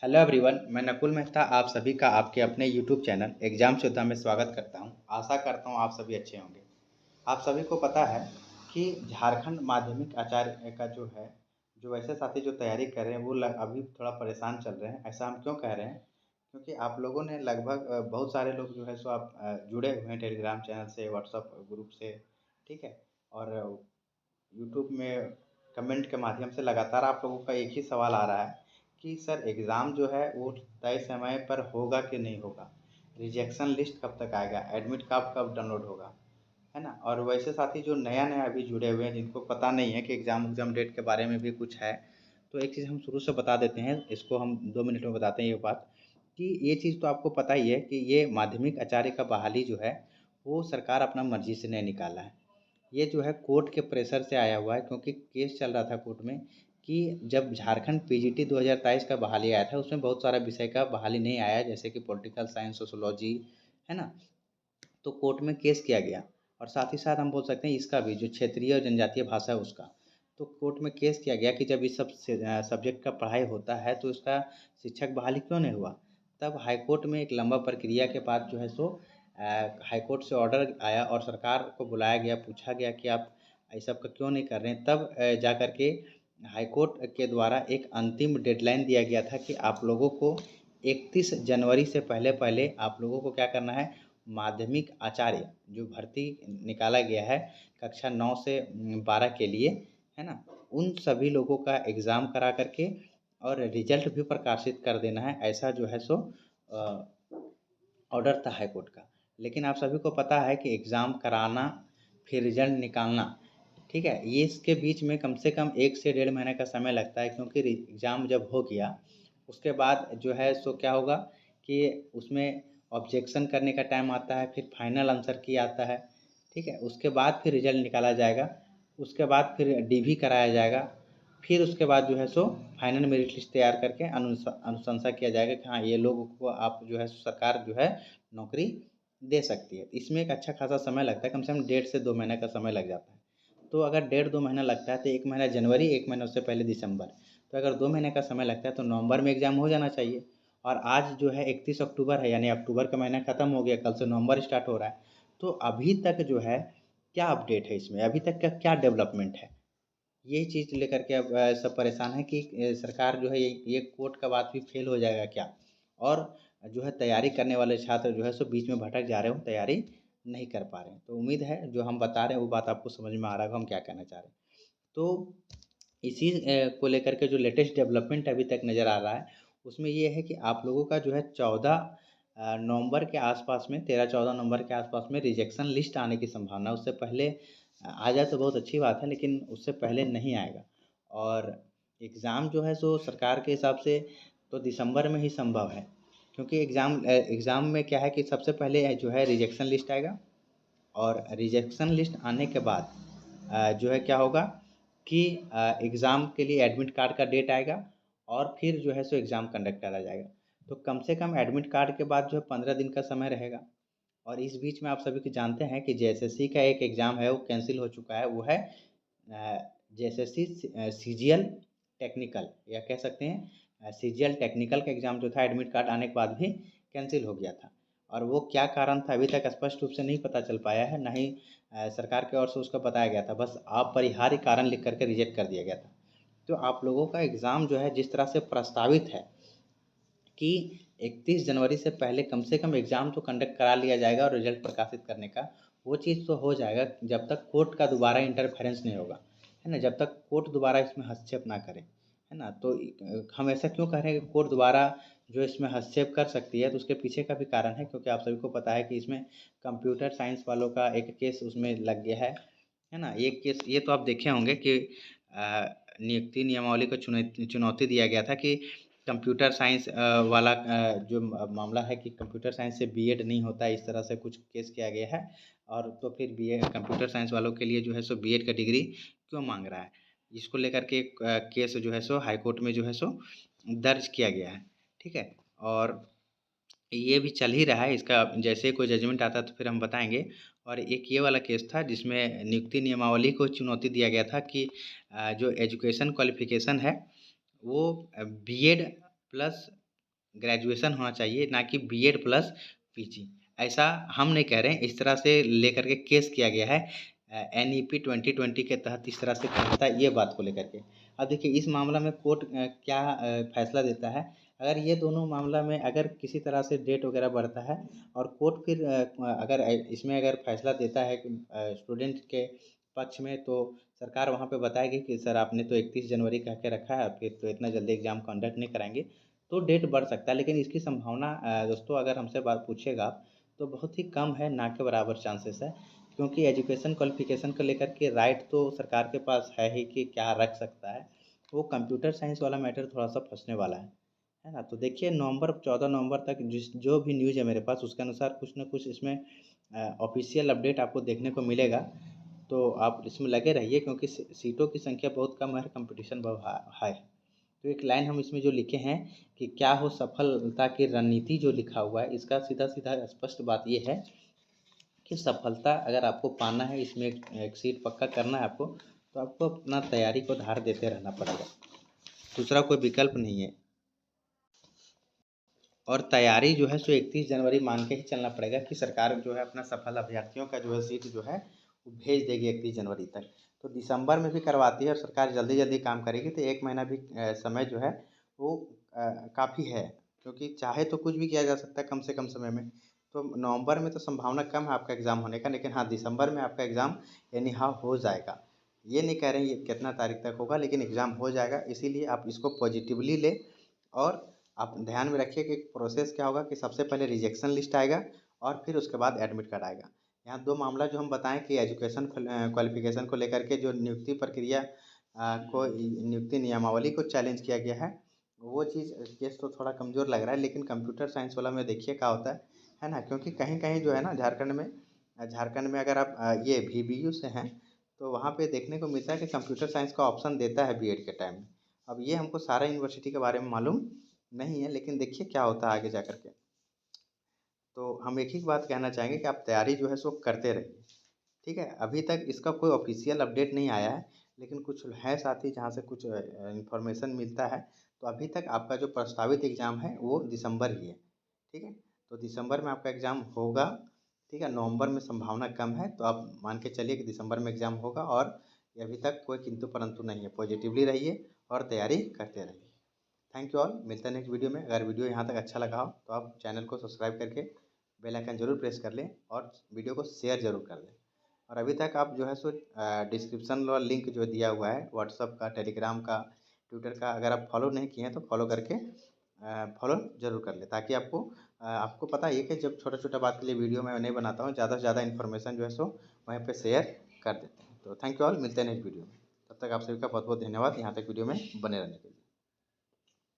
Hello everyone, मैं नकुल मेहता आप सभी का आपके अपने यूट्यूब चैनल एग्जाम योद्धा में स्वागत करता हूं। आशा करता हूं आप सभी अच्छे होंगे। आप सभी को पता है कि झारखंड माध्यमिक आचार्य का जो ऐसे साथी जो तैयारी कर रहे हैं वो अभी थोड़ा परेशान चल रहे हैं। ऐसा हम क्यों कह रहे हैं? क्योंकि आप लोगों ने लगभग बहुत सारे लोग जो है सो आप जुड़े हुए हैं टेलीग्राम चैनल से, व्हाट्सएप ग्रुप से, ठीक है। और यूट्यूब में कमेंट के माध्यम से लगातार आप लोगों का एक ही सवाल आ रहा है कि सर एग्ज़ाम जो है वो तय समय पर होगा कि नहीं होगा, रिजेक्शन लिस्ट कब तक आएगा, एडमिट कार्ड कब डाउनलोड होगा, है ना। और वैसे साथी जो नया नया अभी जुड़े हुए हैं जिनको पता नहीं है कि एग्ज़ाम डेट के बारे में भी कुछ है, तो एक चीज़ हम शुरू से बता देते हैं। इसको हम 2 मिनट में बताते हैं ये बात कि ये चीज़ तो आपको पता ही है कि ये माध्यमिक आचार्य का बहाली जो है वो सरकार अपना मर्जी से नहीं निकाला है। ये जो है कोर्ट के प्रेशर से आया हुआ है, क्योंकि केस चल रहा था कोर्ट में कि जब झारखंड पीजीटी 2023 का बहाली आया था उसमें बहुत सारा विषय का बहाली नहीं आया, जैसे कि पॉलिटिकल साइंस, सोशोलॉजी, है ना। तो कोर्ट में केस किया गया। और साथ ही साथ हम बोल सकते हैं इसका भी जो क्षेत्रीय और जनजातीय भाषा है उसका, तो कोर्ट में केस किया गया कि जब इस सब सब्जेक्ट का पढ़ाई होता है तो इसका शिक्षक बहाली क्यों नहीं हुआ। तब हाईकोर्ट में एक लंबा प्रक्रिया के बाद जो है सो हाईकोर्ट से ऑर्डर आया और सरकार को बुलाया गया, पूछा गया कि आप इस सब का क्यों नहीं कर रहे हैं। तब जा कर के हाईकोर्ट के द्वारा एक अंतिम डेडलाइन दिया गया था कि आप लोगों को 31 जनवरी से पहले पहले आप लोगों को क्या करना है, माध्यमिक आचार्य जो भर्ती निकाला गया है कक्षा 9 से 12 के लिए, है ना, उन सभी लोगों का एग्ज़ाम करा करके और रिजल्ट भी प्रकाशित कर देना है। ऐसा जो है सो ऑर्डर था हाई कोर्ट का। लेकिन आप सभी को पता है कि एग्ज़ाम कराना फिर रिजल्ट निकालना, ठीक है, ये इसके बीच में कम से कम 1 से डेढ़ महीने का समय लगता है, क्योंकि एग्ज़ाम जब हो गया उसके बाद जो है सो क्या होगा कि उसमें ऑब्जेक्शन करने का टाइम आता है, फिर फाइनल आंसर की आता है, ठीक है। उसके बाद फिर रिजल्ट निकाला जाएगा, उसके बाद फिर डीवी कराया जाएगा, फिर उसके बाद जो है सो फाइनल मेरिट लिस्ट तैयार करके अनुशंसा किया जाएगा कि हाँ ये लोगों को आप जो है सरकार जो है नौकरी दे सकती है। इसमें एक अच्छा खासा समय लगता है, कम से कम 1.5 से 2 महीने का समय लग जाता है। तो अगर 1.5-2 महीना लगता है तो 1 महीना जनवरी, 1 महीना उससे पहले दिसंबर, तो अगर 2 महीने का समय लगता है तो नवंबर में एग्ज़ाम हो जाना चाहिए। और आज जो है 31 अक्टूबर है, यानी अक्टूबर का महीना ख़त्म हो गया, कल से नवंबर स्टार्ट हो रहा है। तो अभी तक जो है क्या अपडेट है इसमें, अभी तक का क्या डेवलपमेंट है, यही चीज़ लेकर के अब सब परेशान है कि सरकार जो है ये कोर्ट का बात भी फेल हो जाएगा क्या। और जो है तैयारी करने वाले छात्र जो है सो बीच में भटक जा रहे हो, तैयारी नहीं कर पा रहे हैं। तो उम्मीद है जो हम बता रहे हैं वो बात आपको समझ में आ रहा होगा हम क्या कहना चाह रहे हैं। तो इसी को लेकर के जो लेटेस्ट डेवलपमेंट अभी तक नज़र आ रहा है उसमें ये है कि आप लोगों का जो है 14 नवंबर के आसपास में, 13-14 नवंबर के आसपास में रिजेक्शन लिस्ट आने की संभावना है। उससे पहले आ जाए तो बहुत अच्छी बात है, लेकिन उससे पहले नहीं आएगा। और एग्ज़ाम जो है सो सरकार के हिसाब से तो दिसंबर में ही संभव है, क्योंकि एग्ज़ाम में क्या है कि सबसे पहले जो है रिजेक्शन लिस्ट आएगा। और रिजेक्शन लिस्ट आने के बाद जो है क्या होगा कि एग्ज़ाम के लिए एडमिट कार्ड का डेट आएगा और फिर जो है सो एग्ज़ाम कंडक्ट करा जाएगा। तो कम से कम एडमिट कार्ड के बाद जो है 15 दिन का समय रहेगा। और इस बीच में आप सभी को जानते हैं कि जेएसएससी का एक एग्ज़ाम है वो कैंसिल हो चुका है, वो है जेएसएससी सीजीएल टेक्निकल, या कह सकते हैं सीजीएल टेक्निकल का एग्ज़ाम जो था एडमिट कार्ड आने के बाद भी कैंसिल हो गया था। और वो क्या कारण था अभी तक स्पष्ट रूप से नहीं पता चल पाया है, ना ही सरकार की ओर से उसका बताया गया था, बस अपरिहार्य कारण लिख करके रिजेक्ट कर दिया गया था। तो आप लोगों का एग्ज़ाम जो है जिस तरह से प्रस्तावित है कि 31 जनवरी से पहले कम से कम एग्ज़ाम तो कंडक्ट करा लिया जाएगा और रिजल्ट प्रकाशित करने का, वो चीज़ तो हो जाएगा जब तक कोर्ट का दोबारा इंटरफेरेंस नहीं होगा, है ना, जब तक कोर्ट दोबारा इसमें हस्तक्षेप ना करे, है ना। तो हम ऐसा क्यों कह रहे हैं कि कोर्ट दोबारा जो इसमें हस्तक्षेप कर सकती है, तो उसके पीछे का भी कारण है, क्योंकि आप सभी को पता है कि इसमें कंप्यूटर साइंस वालों का एक केस उसमें लग गया है ना। ये केस ये तो आप देखे होंगे कि नियुक्ति नियमावली को चुनौती दिया गया था कि कंप्यूटर साइंस वाला जो मामला है कि कंप्यूटर साइंस से बीएड नहीं होता है, इस तरह से कुछ केस किया गया है। और तो फिर बीएड कंप्यूटर साइंस वालों के लिए जो है सो बीएड का डिग्री क्यों मांग रहा है, इसको लेकर के एक केस जो है सो हाई कोर्ट में जो है सो दर्ज किया गया है, ठीक है। और ये भी चल ही रहा है, इसका जैसे ही कोई जजमेंट आता है तो फिर हम बताएंगे। और एक ये वाला केस था जिसमें नियुक्ति नियमावली को चुनौती दिया गया था कि जो एजुकेशन क्वालिफिकेशन है वो बीएड प्लस ग्रेजुएशन होना चाहिए, ना कि बीएड प्लस पीजी। ऐसा हम नहीं कह रहे हैं, इस तरह से लेकर के केस किया गया है एनईपी 2020 के तहत इस तरह से कहता है ये बात को लेकर के। अब देखिए इस मामला में कोर्ट क्या फैसला देता है। अगर ये दोनों मामला में अगर किसी तरह से डेट वगैरह बढ़ता है और कोर्ट फिर अगर इसमें अगर फैसला देता है कि स्टूडेंट के पक्ष में, तो सरकार वहाँ पे बताएगी कि सर आपने तो 31 जनवरी कह के रखा है, फिर तो इतना जल्दी एग्ज़ाम कंडक्ट नहीं कराएंगे, तो डेट बढ़ सकता है। लेकिन इसकी संभावना दोस्तों अगर हमसे बात पूछिएगा आप, तो बहुत ही कम है, ना के बराबर चांसेस है। क्योंकि एजुकेशन क्वालिफिकेशन को लेकर के राइट तो सरकार के पास है ही कि क्या रख सकता है। वो कंप्यूटर साइंस वाला मैटर थोड़ा सा फंसने वाला है ना। तो देखिए नवंबर 14 नवंबर तक जो भी न्यूज़ है मेरे पास उसके अनुसार कुछ ना कुछ इसमें ऑफिशियल अपडेट आपको देखने को मिलेगा। तो आप इसमें लगे रहिए क्योंकि सीटों की संख्या बहुत कम है, कंपटीशन बहुत हाई है। तो एक लाइन हम इसमें जो लिखे हैं कि क्या हो सफलता की रणनीति, जो लिखा हुआ है इसका सीधा सीधा स्पष्ट बात ये है कि सफलता अगर आपको पाना है, इसमें एक सीट पक्का करना है आपको, तो आपको अपना तैयारी को धार देते रहना पड़ेगा, दूसरा कोई विकल्प नहीं है। और तैयारी जो है सो 31 जनवरी मान के ही चलना पड़ेगा कि सरकार जो है अपना सफल अभ्यर्थियों का जो है सीट जो है वो भेज देगी 31 जनवरी तक। तो दिसंबर में भी करवाती है और सरकार जल्दी जल्दी काम करेगी, तो 1 महीना भी समय जो है वो काफ़ी है, क्योंकि चाहे तो कुछ भी किया जा सकता है कम से कम समय में। तो नवंबर में तो संभावना कम है आपका एग्ज़ाम होने का, लेकिन हाँ दिसंबर में आपका एग्ज़ाम एनी हाउ हो जाएगा। ये नहीं कह रहे हैं ये कितना तारीख तक होगा, लेकिन एग्ज़ाम हो जाएगा, इसीलिए आप इसको पॉजिटिवली लें। और आप ध्यान में रखिए कि प्रोसेस क्या होगा कि सबसे पहले रिजेक्शन लिस्ट आएगा और फिर उसके बाद एडमिट कार्ड आएगा। यहाँ 2 मामला जो हम बताएँ कि एजुकेशन क्वालिफ़िकेशन को लेकर के जो नियुक्ति प्रक्रिया को नियुक्ति नियमावली को चैलेंज किया गया है, वो चीज़ केस तो थोड़ा कमज़ोर लग रहा है, लेकिन कंप्यूटर साइंस वाला में देखिए क्या होता है ना? क्योंकि कहीं-कहीं जो है ना झारखंड में अगर आप ये वीबीयू से हैं, तो वहाँ पे देखने को मिलता है कि कंप्यूटर साइंस का ऑप्शन देता है बीएड के टाइम में। अब ये हमको सारा यूनिवर्सिटी के बारे में मालूम नहीं है, लेकिन देखिए क्या होता है आगे जा कर के। तो हम एक ही बात कहना चाहेंगे कि आप तैयारी जो है सो करते रहिए, ठीक है? अभी तक इसका कोई ऑफ़िशियल अपडेट नहीं आया है, लेकिन कुछ हैं साथी जहाँ से कुछ इन्फॉर्मेशन मिलता है, तो अभी तक आपका जो प्रस्तावित एग्ज़ाम है वो दिसंबर ही है, ठीक है? तो दिसंबर में आपका एग्ज़ाम होगा, ठीक है? नवंबर में संभावना कम है, तो आप मान के चलिए कि दिसंबर में एग्ज़ाम होगा और ये अभी तक कोई किंतु परंतु नहीं है। पॉजिटिवली रहिए और तैयारी करते रहिए। थैंक यू ऑल, मिलते हैं नेक्स्ट वीडियो में। अगर वीडियो यहाँ तक अच्छा लगा हो तो आप चैनल को सब्सक्राइब करके बेल आइकन ज़रूर प्रेस कर लें और वीडियो को शेयर ज़रूर कर दें। और अभी तक आप जो है सो डिस्क्रिप्शन वाला लिंक जो दिया हुआ है व्हाट्सअप का, टेलीग्राम का, ट्विटर का, अगर आप फॉलो नहीं किए हैं तो फॉलो करके फॉलो ज़रूर कर लें, ताकि आपको पता है कि जब छोटा-छोटा बात के लिए वीडियो मैं नहीं बनाता हूँ, ज़्यादा से ज़्यादा इन्फॉर्मेशन जो है सो वहीं पे शेयर कर देते हैं। तो थैंक यू ऑल, मिलते हैं नेक्स्ट वीडियो में। तब तक आप सभी का बहुत-बहुत धन्यवाद यहाँ तक वीडियो में बने रहने के लिए।